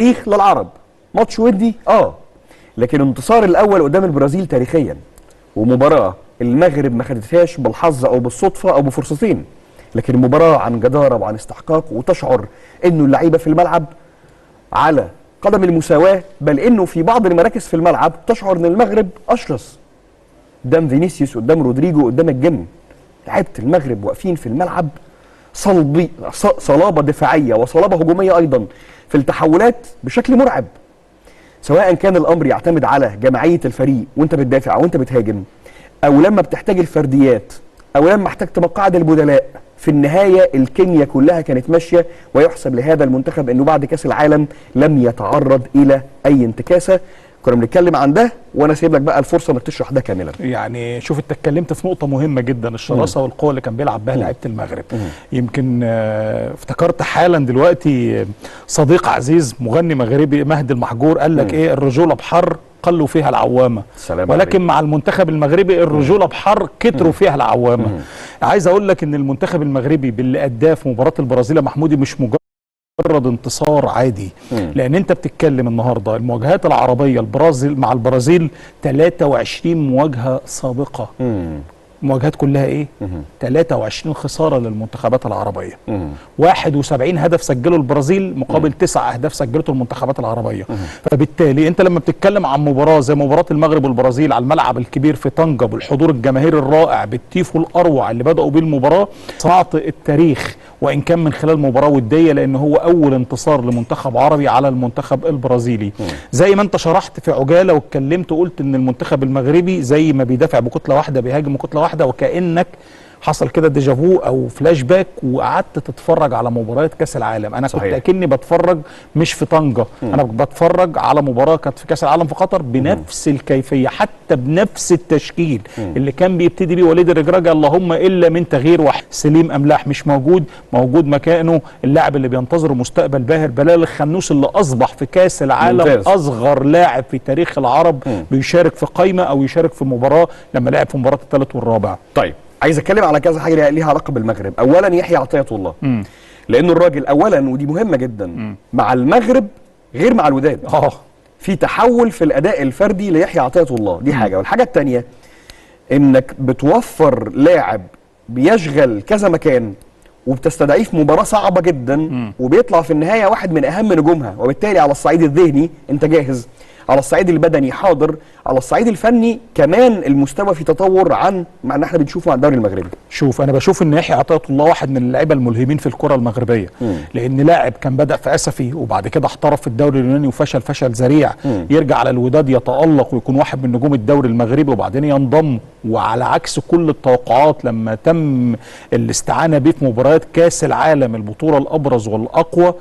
تاريخ للعرب، ماتش ودي لكن انتصار الاول قدام البرازيل تاريخيا، ومباراه المغرب ما خدتهاش بالحظ او بالصدفه او بفرصتين، لكن مباراه عن جداره وعن استحقاق، وتشعر انه اللعيبه في الملعب على قدم المساواه، بل انه في بعض المراكز في الملعب تشعر ان المغرب اشرس قدام فينيسيوس، قدام رودريجو، قدام الجن. لعيبه المغرب واقفين في الملعب صلابه دفاعيه وصلابه هجوميه ايضا في التحولات بشكل مرعب، سواء كان الامر يعتمد على جماعيه الفريق وانت بتدافع او انت بتهاجم، او لما بتحتاج الفرديات، او لما احتجت مقاعد البدلاء. في النهايه الكيمياء كلها كانت ماشيه، ويحسب لهذا المنتخب انه بعد كاس العالم لم يتعرض الى اي انتكاسه. كنا بنتكلم عن ده، وانا سايب لك بقى الفرصه انك تشرح ده كاملا. يعني شوف، انت اتكلمت في نقطه مهمه جدا، الشراسه والقوه اللي كان بيلعب بها لعيبه المغرب. يمكن افتكرت حالا دلوقتي صديق عزيز مغني مغربي مهدي المحجور قال لك ايه؟ الرجوله بحر قلوا فيها العوامه، ولكن مع المنتخب المغربي الرجوله بحر كتروا فيها العوامه. عايز اقول لك ان المنتخب المغربي باللي اداه في مباراه البرازيل يا محمودي مش مجرد انتصار عادي، لان انت بتتكلم النهارده المواجهات العربيه البرازيل مع البرازيل 23 مواجهه سابقه. المواجهات كلها ايه؟ 23 خساره للمنتخبات العربيه. 71 هدف سجله البرازيل مقابل 9 اهداف سجلته المنتخبات العربيه. فبالتالي انت لما بتتكلم عن مباراه زي مباراه المغرب والبرازيل على الملعب الكبير في طنجه بالحضور الجماهيري الرائع بالتيفو الاروع اللي بداوا بيه المباراه، صنعت التاريخ وان كان من خلال مباراه وديه، لان هو اول انتصار لمنتخب عربي على المنتخب البرازيلي. زي ما انت شرحت في عجاله واتكلمت وقلت ان المنتخب المغربي زي ما بيدافع بكتله واحده بيهاجم بكتله واحده، وكانك حصل كده ديجافو او فلاش باك وقعدت تتفرج على مباريات كاس العالم. انا صحيح. كنت اكني بتفرج مش في طنجه، انا بتفرج على مباراه كانت في كاس العالم في قطر بنفس الكيفيه، حتى بنفس التشكيل اللي كان بيبتدي بيه وليد الرجراجي، اللهم الا من تغيير واحد، سليم املاح مش موجود مكانه اللاعب اللي بينتظر مستقبل باهر بلال الخنوس، اللي اصبح في كاس العالم ممتاز. اصغر لاعب في تاريخ العرب بيشارك في قائمه او يشارك في مباراه لما لعب في مباراه الثالث والرابع. طيب عايز اتكلم على كذا حاجه ليها علاقه بالمغرب. اولا يحيى عطيه الله، لانه الراجل اولا ودي مهمه جدا مع المغرب غير مع الوداد. في تحول في الاداء الفردي ليحيى عطيه الله، دي حاجه. والحاجه الثانيه انك بتوفر لاعب بيشغل كذا مكان وبتستدعيه في مباراه صعبه جدا وبيطلع في النهايه واحد من اهم نجومها، وبالتالي على الصعيد الذهني انت جاهز، على الصعيد البدني حاضر، على الصعيد الفني كمان المستوى في تطور عن ما احنا بنشوفه عن الدوري المغربي. شوف، انا بشوف ان يحيى عطية الله واحد من اللعيبه الملهمين في الكره المغربيه، لان لاعب كان بدا في اسفي وبعد كده احترف في الدوري اليوناني وفشل فشل ذريع، يرجع على الوداد يتالق ويكون واحد من نجوم الدوري المغربي وبعدين ينضم، وعلى عكس كل التوقعات لما تم الاستعانه به في مباريات كاس العالم البطوله الابرز والاقوى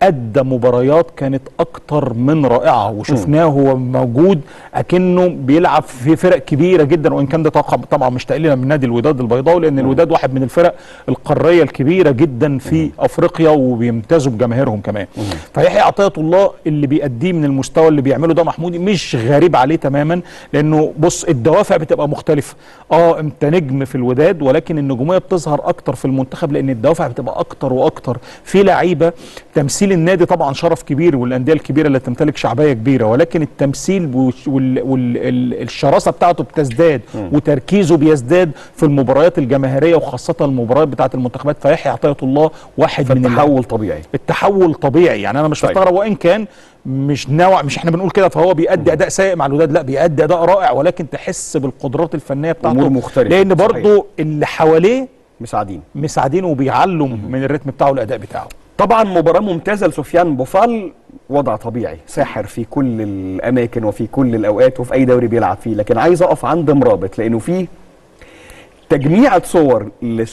أدى مباريات كانت أكتر من رائعة، وشفناه هو موجود أكنه بيلعب في فرق كبيرة جدا، وإن كان ده طبعا مش تقليلا من نادي الوداد البيضاوي، لأن الوداد واحد من الفرق القارية الكبيرة جدا في أفريقيا وبيمتازوا بجماهيرهم كمان. فيحيى عطية الله اللي بيأديه من المستوى اللي بيعمله ده محمودي مش غريب عليه تماما، لأنه بص الدوافع بتبقى مختلفة. أنت نجم في الوداد، ولكن النجومية بتظهر أكتر في المنتخب لأن الدوافع بتبقى أكتر وأكتر في لعيبة. تمثيل النادي طبعا شرف كبير والانديه الكبيره اللي تمتلك شعبيه كبيره، ولكن التمثيل والشراسه بتاعته بتزداد وتركيزه بيزداد في المباريات الجماهيريه وخاصه المباريات بتاعه المنتخبات. فيحيى عطية الله واحد من التحول طبيعي. التحول طبيعي، يعني انا مش مستغرب وان كان مش احنا بنقول كده فهو بيأدي اداء سيء مع الوداد، لا بيأدي اداء رائع، ولكن تحس بالقدرات الفنيه بتاعته امور مختلفه، لان برضه اللي حواليه مساعدين وبيعلوا من الريتم بتاعه الاداء بتاعه. طبعا مباراة ممتازة لسفيان بوفال، وضع طبيعي ساحر في كل الأماكن وفي كل الأوقات وفي أي دوري بيلعب فيه، لكن عايز أقف عند مرابط لأنه في تجميعة صور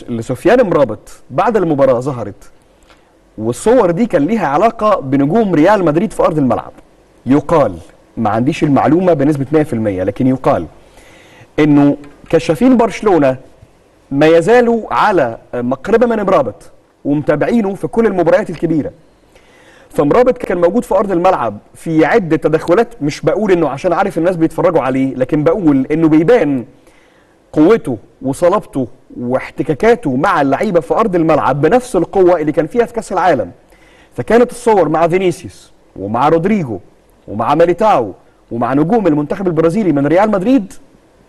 لسفيان مرابط بعد المباراة ظهرت، والصور دي كان ليها علاقة بنجوم ريال مدريد في أرض الملعب. يقال، ما عنديش المعلومة بنسبة 100%، لكن يقال إنه كشافين برشلونة ما يزالوا على مقربة من مرابط ومتابعينه في كل المباريات الكبيره. فمرابط كان موجود في ارض الملعب في عده تدخلات، مش بقول انه عشان عارف الناس بيتفرجوا عليه، لكن بقول انه بيبان قوته وصلابته واحتكاكاته مع اللعيبه في ارض الملعب بنفس القوه اللي كان فيها في كاس العالم. فكانت الصور مع فينيسيوس ومع رودريجو ومع ميليتاو ومع نجوم المنتخب البرازيلي من ريال مدريد،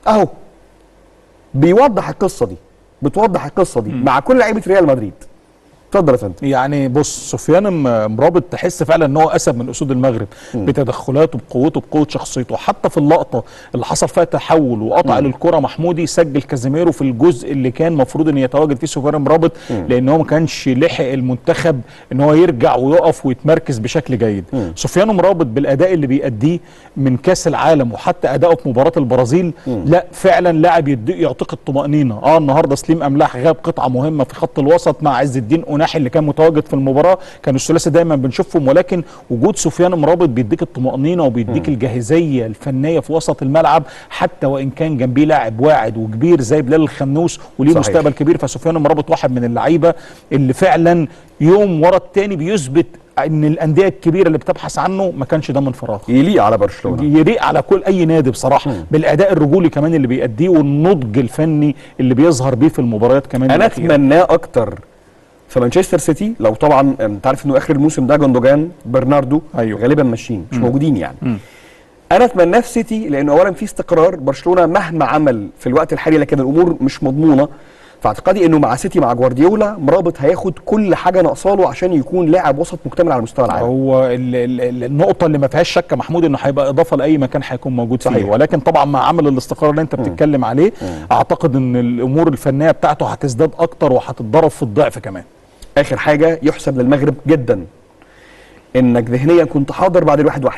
اهو بيوضح القصه دي، بتوضح القصه دي مع كل لعيبه ريال مدريد. اتفضل يا فندم. يعني بص، سفيان مرابط تحس فعلا ان هو اسد من اسود المغرب بتدخلاته بقوته بقوه شخصيته. حتى في اللقطه اللي حصل فيها تحول وقطع للكره محمودي، سجل كازيميرو في الجزء اللي كان المفروض ان يتواجد فيه سفيان مرابط، لان هو ما كانش لحق المنتخب ان هو يرجع ويقف ويتمركز بشكل جيد. سفيان مرابط بالاداء اللي بيأديه من كاس العالم وحتى اداؤه في مباراه البرازيل، لا فعلا لاعب يعطيك الطمأنينه. النهارده سليم املاح غاب قطعه مهمه في خط الوسط مع عز الدين ناحي اللي كان متواجد في المباراه، كان الثلاثي دايما بنشوفهم، ولكن وجود سفيان مرابط بيديك الطمأنينه وبيديك الجاهزيه الفنيه في وسط الملعب، حتى وان كان جنبيه لاعب واعد وكبير زي بلال الخنوس وليه مستقبل كبير. فسفيان مرابط واحد من اللعيبه اللي فعلا يوم ورا الثاني بيثبت ان الانديه الكبيره اللي بتبحث عنه ما كانش ده من فراغ. يليق على برشلونه، يليق على كل اي نادي بصراحه، بالاداء الرجولي كمان اللي بيأديه والنضج الفني اللي بيظهر بيه في المباريات كمان. انا اتمناه اكتر في مانشستر سيتي، لو طبعا انت عارف انه اخر الموسم ده جوندوجان برناردو غالبا ماشيين مش موجودين يعني. انا اتمناه في سيتي، لانه اولا في استقرار. برشلونه مهما عمل في الوقت الحالي لكن الامور مش مضمونه، فاعتقادي انه مع سيتي مع جوارديولا مرابط هياخد كل حاجه ناقصاله عشان يكون لاعب وسط مكتمل على مستوى العالم. هو النقطه اللي ما فيهاش شك محمود انه هيبقى اضافه لاي مكان هيكون موجود فيه، ولكن طبعا مع عمل الاستقرار اللي انت بتتكلم عليه اعتقد ان الامور الفنيه بتاعته هتزداد اكتر وهتتضرب في الضعف كمان. اخر حاجه يحسب للمغرب جدا انك ذهنيا كنت حاضر بعد ال1-1،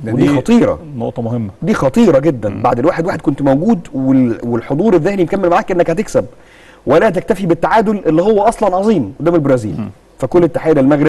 ودي خطيره، نقطه مهمه، دي خطيره جدا. بعد ال1-1 كنت موجود، والحضور الذهني مكمل معاك انك هتكسب ولا تكتفي بالتعادل اللي هو اصلا عظيم قدام البرازيل. فكل التحيه للمغرب.